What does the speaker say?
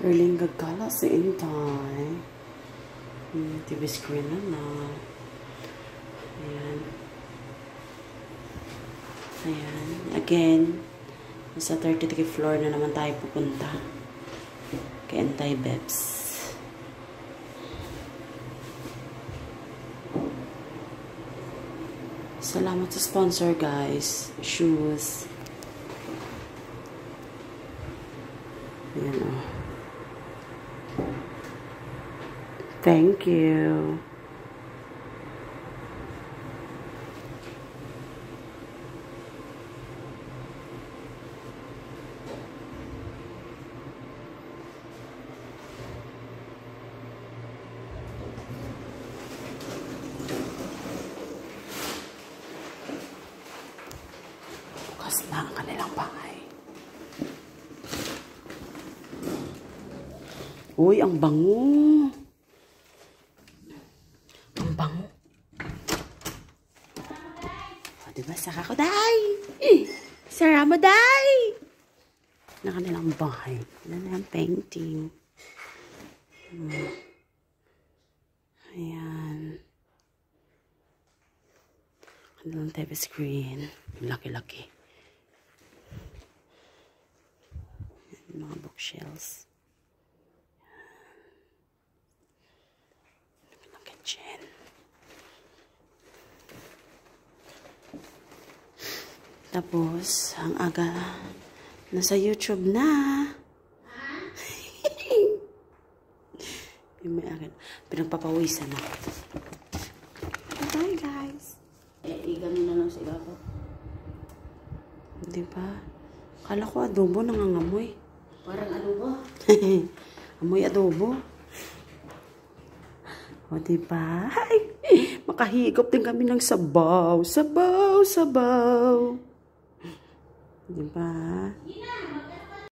Early gagala sa Inday. TV screen na. Ayan. Ayan. Again, nasa 33 floor na naman tayo pupunta. Kay Antay Bebs. Salamat sa sponsor, guys. Shoes. Ayan, oh. Thank you. Bukas na ang kanilang bahay. Uy, ang bango. Ang bango. O, diba? Saka ko, day! Sara mo, day! Na kanilang bahay. Kanilang painting. Ayan. Kanilang TV screen. Laki-laki. Mga bookshelves. Kitchen. Tapos, ang aga, nasa YouTube na. May aga, pinagpapawisan na. Bye, guys. Igan mo na lang sa ibabaw. Diba? Kala ko adobo nangangamoy. Parang adobo. Amoy adobo. O, diba? Ay, makahigop din kami ng sabaw. Sabaw, sabaw. Diba?